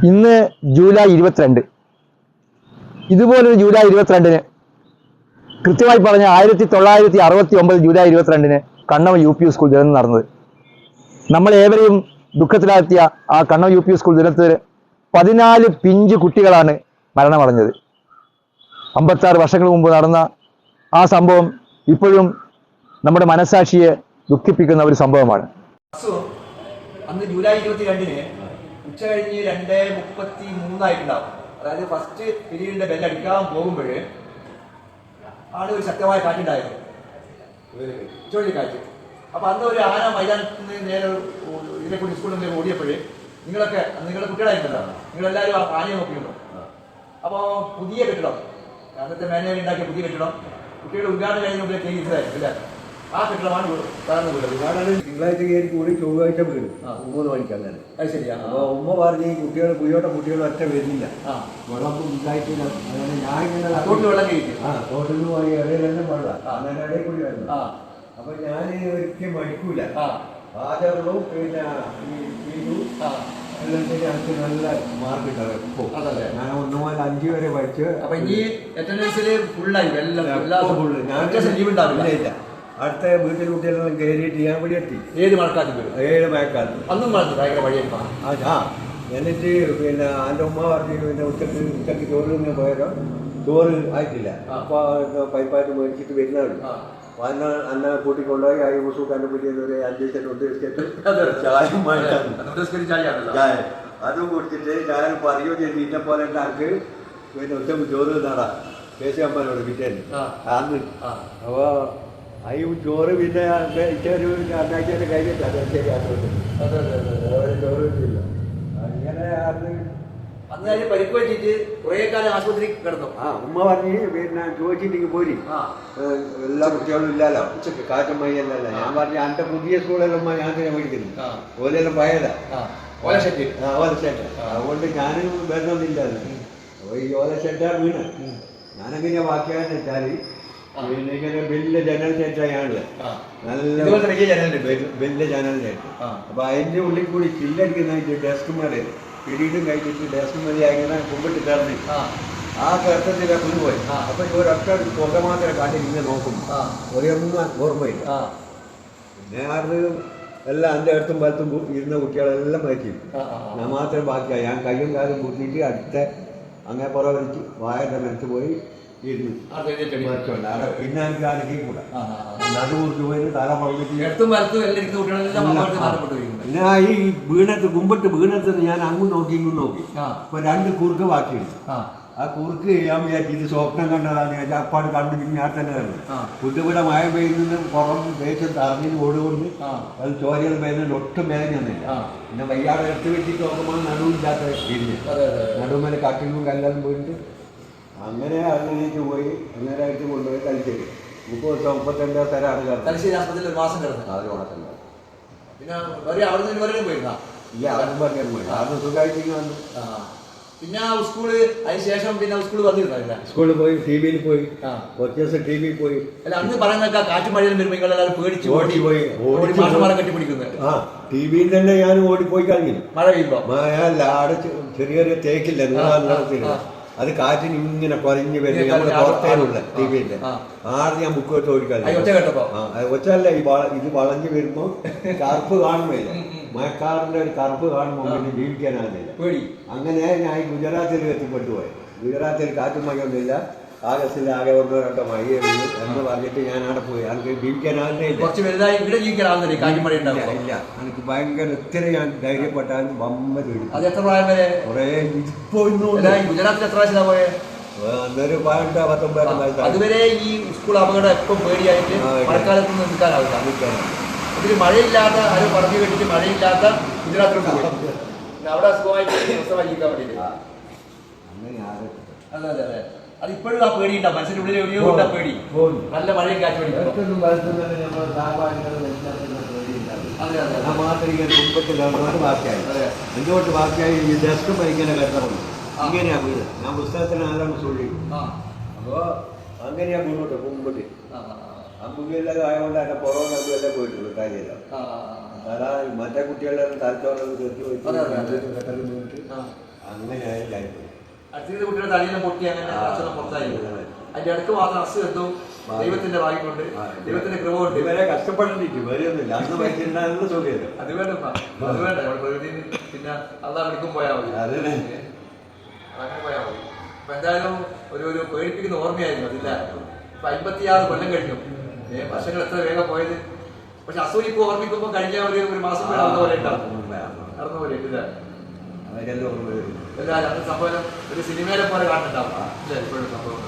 ഇന്ന് ജൂലൈ 22. ഇതുപോലൊരു ജൂലൈ 22-ന് കൃത്യമായി പറഞ്ഞ 1969 ജൂലൈ 22-ന് കണ്ണവം UP സ്കൂൾ ദിനം നടന്നത്. നമ്മളേവരെയും ദുഃഖത്തിലാഴ്ത്തിയ ആ കണ്ണവം UP സ്കൂൾ ദിനത്തിൽ 14 പിഞ്ചു കുട്ടികളാണ് മരണമടഞ്ഞത്. 56 വർഷങ്ങൾ മുമ്പ് നടന്ന ആ സംഭവം ഇപ്പോഴും നമ്മുടെ മനസാക്ഷിയെ ദുഃഖിപ്പിക്കുന്ന ഒരു സംഭവമാണ്. അന്ന് ജൂലൈ 22-ന് ഉച്ച കഴിഞ്ഞ് 2:33 അതായത് ഫസ്റ്റ് പീരീഡിന്റെ ബെല്ലടിക്കാൻ പോകുമ്പോൾ ആണ് ഒരു ശക്തമായ കാറ്റുണ്ടായത്, ചുഴലിക്കാറ്റ്. അപ്പൊ അന്ന് ഒരു ആന മൈതാനത്ത് നിന്ന് നേരെ ഇതിനെക്കൂടി സ്കൂളിൽ ഓടിയപ്പോൾ നിങ്ങളുടെ കുട്ടികളായിട്ടുണ്ടോ, നിങ്ങളെല്ലാവരും ആ ആനയെ നോക്കിയിട്ടുണ്ടോ? അപ്പോൾ പുതിയ കെട്ടിടം, അന്നത്തെ മാനേജർ ഉണ്ടാക്കിയ പുതിയ കെട്ടിടം കുട്ടികളുടെ ഉദ്ഘാടനം കഴിഞ്ഞ ചെയ്തിട്ടായിരുന്നു. ആ കെട്ടിടമാണ് താഴ്ന്നു വീട്. തിങ്കളാഴ്ച കയറി കൂടി ചൊവ്വാഴ്ച വീട് 9 മണിക്ക് അങ്ങനെ. അത് ശരിയാ. അപ്പോൾ ഉമ്മ പറഞ്ഞ് കുട്ടികൾ കുയ്യോട്ട കുട്ടികൾ ഒറ്റ വരുന്നില്ല, വെള്ളം ഉണ്ടായിട്ടില്ല. അങ്ങനെ ഞാൻ ഇങ്ങനെ തോട്ടിൽ വെള്ളം കഴിക്കും. തോട്ടിൽ പോയി ഇടയിലെല്ലാം വെള്ളം, അങ്ങനെ ഇടയിൽ കൂടി വരണം. അപ്പൊ ഞാൻ ഒരിക്കലും മടിക്കൂല. ആചാരവും പിന്നെ എല്ലാത്തിനും എനിക്ക് നല്ല മാർക്ക് കിട്ടാറ്. ഞാൻ 1 മുതൽ 5 വരെ പഠിച്ച്. അപ്പൊ ഈ അറ്റൻഡൻസിൽ ഫുള്ളായി ഫുള്ള്. ഞാൻ ലീവ് ഉണ്ടാവില്ല. അടുത്ത വീട്ടിൽ കുട്ടികളെല്ലാം കയറിയിട്ട് ഞാൻ ഇവിടെ എത്തി. 7 മഴക്കാലത്ത് 7 മഴക്കാലത്ത് അന്നും ഭയങ്കര വഴിയെടുക്കാം. എന്നിട്ട് പിന്നെ എൻ്റെ ഉമ്മ പറഞ്ഞു പിന്നെ ഉച്ചക്ക് ചോറ് തന്നെ പോയാലോ ചോറ് ആയിട്ടില്ല. അപ്പോൾ പൈപ്പായിട്ട് മേടിച്ചിട്ട് വരുന്നതാണ്. അന്ന കൂട്ടിക്കൊണ്ടുപോയി ആ യൂസൂക്കാൻ്റെ വീട്ടിൽ ഒരു 5 സെറ്റ് ഉദ്ദേശിച്ചിട്ട് ചായ അതും കുടിച്ചിട്ട് ഞാൻ പറയുകയോ ചെയ്ത് ഇന്നെ പോലെ ആൾക്ക് പിന്നെ ഉച്ചക്ക് ചോറ് നടാ കേസി അമ്മനോട് കിട്ടിയത് അന്ന്. അപ്പോൾ ഈ ചോറ് പിന്നെ ഒരു 2 കഴിഞ്ഞിട്ട് അത് ശരിയാക്കുന്നുണ്ട്. ചോറ് കിട്ടില്ല. അങ്ങനെ അന്ന് പരിക്ക് വെച്ചിട്ട് കുറേ കാലം ആശുപത്രി കിടന്നു. ഉമ്മ പറഞ്ഞ് പിന്നെ ചോദിച്ചിട്ട് പോരി എല്ലാ കുട്ടികളും ഇല്ലല്ലോ, ഉച്ചക്ക് കാറ്റും മയ്യല്ലല്ലോ. ഞാൻ പറഞ്ഞു എൻ്റെ പുതിയ സ്കൂളെല്ലാം ഉമ്മ ഞാൻ തന്നെ മേടിക്കുന്നു, ഓലെല്ലാം പഴയതാ ഓലഷെറ്റ്. അതുകൊണ്ട് ഞാനും വരുന്നൊന്നില്ലായിരുന്നു. അപ്പോൾ ഈ ഓലഷെറ്റാണ് വീണ്. ഞാനെങ്ങനെയാ ബാക്കിയാന്ന് വെച്ചാൽ പിന്നെ ഇങ്ങനെ വലിയ ജനൽ സെറ്റാണല്ലോ, നല്ല വലിയ ജനൽ സെറ്റ്. അപ്പൊ അതിന്റെ ഉള്ളിൽ കൂടി ചില്ലടിക്കുന്നതായിട്ട് ഡെസ്ക് മേലെ പിരീഡും കഴിഞ്ഞിട്ട് ഡെസ്ക് മേലെ അങ്ങനെ കുമ്പിട്ട് കിടന്ന് ആ കിടത്തത്തിലെ കൊണ്ടുപോയി. അപ്പൊ ഒരൊറ്റ പുക മാത്രമേ കാട്ടി ഇങ്ങനെ നോക്കും, ഒരൊന്നും ഓർമ്മയില്ല. പിന്നെ അത് എല്ലാം എൻ്റെ അടുത്തും വലത്തും ഇരുന്ന കുട്ടികളെല്ലാം മരിച്ചു. ഞാൻ മാത്രം ബാക്കിയായി. ഞാൻ കയ്യും കാലും കൂട്ടിയിട്ട് അടുത്ത അങ്ങനെ പുറ വലിച്ച് വായന്റെ മനസ്സ് പോയി ഇരുന്നു. പിന്നെ എനിക്ക് ആരെങ്കിലും കൂടെ നടുവൂർക്ക് പോയി തല മുളകിട്ട് പിന്നെ ഈ വീണത്ത് കുമ്പിട്ട് വീണത്ത് ഞാൻ അങ്ങും നോക്കി ഇങ്ങും നോക്കി. ഇപ്പൊ 2 കുറുക്ക് ബാക്കിയുണ്ട്. ആ കുറുക്ക് ഞാൻ വിചാരിച്ചു ഇത് സ്വപ്നം കണ്ടതാണ്. അപ്പാട് കണ്ടു ഞാൻ തന്നെ കണ്ടു. പുതുവിടെ മഴ പെയ്യുന്ന പുറം ദേശം തറഞ്ഞിന് ഓടുകൊണ്ട് അത് ചോരകൾ പെയ്യുന്നതിന് ഒട്ടും വേദനയൊന്നുമില്ല. പിന്നെ വയ്യാതെ എടുത്ത് വെച്ചിട്ട് നോക്കുമ്പോൾ നടുവില്ലാത്ത തിരിഞ്ഞ് നടുമേലെ കട്ടിലും കല്ലെല്ലാം പോയിട്ട് അങ്ങനെ അതിലേക്ക് പോയി അങ്ങനെയായിട്ട് കൊണ്ടുപോയി തലശ്ശേരി 32 ദിവസമാണ് കിടന്നത്. തലശ്ശേരി ആശുപത്രിയിൽ 1 മാസം കിടന്നു. 4 മാസം പിന്നെ അവിടെ പോയിരുന്ന ഇല്ല, അതും പറയാൻ പോയി. അത് സുഖമായിട്ട് വന്നു. പിന്നെ സ്കൂള് അതിന് ശേഷം പിന്നെ സ്കൂള് വന്നിരുന്നില്ല. സ്കൂളിൽ പോയി TV-യിൽ പോയി കുറച്ച് ദിവസം TV-യിൽ പോയി. അല്ല അന്ന് പറയുന്നൊക്കെ കാറ്റും മഴയിലും വരുമ്പോൾ നിങ്ങളെല്ലാവരും പേടിച്ച് ഓടിപ്പോയി മാഷന്മാരെ കെട്ടിപ്പിടിക്കുന്നത്. TV-യിൽ തന്നെ ഞാൻ ഓടിപ്പോയി കഴിഞ്ഞു. മഴ പെയ്യുമ്പോ അല്ല അവിടെ ചെറിയ തേക്കില്ല നീളത്തില്ല, അത് കാറ്റിന് ഇങ്ങനെ കുറഞ്ഞു വരുന്നത് നമ്മുടെ പുറത്തേനുള്ള TV-ന്റെ ആദ്യം ഞാൻ ബുക്ക് വെച്ച് ഓടിക്കാൻ ഒച്ചല്ല. ഇത് വളഞ്ഞു വരുമ്പോ കറുപ്പ് കാണുന്നില്ല, മഴക്കാറിന്റെ ഒരു കറുപ്പ് കാണുമ്പോൾ പിന്നെ ജീവിക്കാനാകുന്നില്ല. അങ്ങനെ ഞാൻ ഗുജറാത്തിൽ എത്തിപ്പെട്ടുപോയി. ഗുജറാത്തിൽ കാറ്റും മഴയൊന്നുമില്ല, ആഗസ്റ്റിൽ ആകെ 1-2 മഴ എന്ന് പറഞ്ഞിട്ട് ഞാൻ അവിടെ പോയി. എനിക്ക് ജീവിക്കാനാകുന്നില്ല. ഇല്ല, എനിക്ക് ഭയങ്കര ഇത്ര ഞാൻ ധൈര്യപ്പെട്ടാലും ബമ്മ കുറേ ഇപ്പോ ഗുജറാത്തിൽ എത്ര പ്രാവശ്യം പോയെ? അന്നൊരു 18-19 വയസ്സ്. അതുവരെ ഈ സ്കൂൾ അപകടം എപ്പം പേടിയായിട്ട് മഴക്കാലത്ത് നിൽക്കാനാവില്ല. ഇതിൽ മഴയില്ലാത്ത ആരും പറഞ്ഞു കേട്ടിട്ട് മഴയില്ലാത്ത ഗുജറാത്തിലോട്ട് പോയി അവിടെ സുഖമായിട്ട് ജീവിക്കാൻ വേണ്ടിയിട്ട്. അതെ അതെ അതെ, അത് ഇപ്പോഴും ആ പേടി ഉണ്ടാവും മനസ്സിന്റെ ഉള്ളിൽ. എവിടെയോ ഉണ്ടാ പേടി, നല്ല മഴയും കാറ്റ് വേണ്ടി. എന്തുകൊണ്ട് ബാക്കിയായി ഈ ഡെസ്ക് ഇങ്ങനെ കിടക്കണം. ഇങ്ങനെയാ വീട്. ഞാൻ പുസ്തകത്തിന് ആരാണ് ചൊല്ലി. അപ്പോ അങ്ങനെയാ മുന്നോട്ട് മുമ്പിട്ട് അമ്പുകയെല്ലാം ആയതുകൊണ്ട് തന്നെ പുറമെ എല്ലാം പോയിട്ടുള്ളൂ കാര്യമില്ല. മറ്റേ കുട്ടികളുടെ തലച്ചോറൊക്കെ തീർത്തി അതെ, അതെ, അതെ. വീണിട്ട് അങ്ങനെയായി അടുത്ത കുട്ടിയുടെ തലയിലും പൊട്ടി അങ്ങനെ അച്ഛനും പുറത്തായി. അതിന്റെ അടുത്ത് മാത്രം അസ് എന്തോ ദൈവത്തിന്റെ ഭാഗ്യം കൊണ്ട് ദൈവത്തിന്റെ കൃപ കൊണ്ട് ഇവരെ കഷ്ടപ്പെടേണ്ടിട്ട് വേറെയൊന്നുമില്ല. അന്ന് വയസ്സിണ്ടാകുന്ന സുഖമില്ല. അത് വേണ്ട അത് വേണ്ട പ്രകൃതി പിന്നെ അതാ വിളിക്കും പോയാൽ മതി. അതന്നെ അങ്ങനെ പോയാൽ മതി. അപ്പൊ എന്തായാലും ഒരു പേടിപ്പിക്കുന്ന ഓർമ്മയായിരുന്നു അതില്ല. ഇപ്പൊ 56 കൊല്ലം കഴിഞ്ഞു. വർഷങ്ങൾ എത്ര വേഗം പോയത്. പക്ഷെ അസൂരി ഇപ്പൊ ഓർമ്മിക്കുമ്പോ കഴിഞ്ഞ ഒരു മാസം നടന്ന പോലെ ഉണ്ടാവും. നടന്ന പോലെ ഇല്ല അതൊക്കെ ഓർമ്മ വരും. എല്ലാവരും അന്ന് സംഭവം ഒരു സിനിമയിലെ പോലെ കാണുന്നുണ്ടാവും. ഇല്ല ഇപ്പോഴും സംഭവം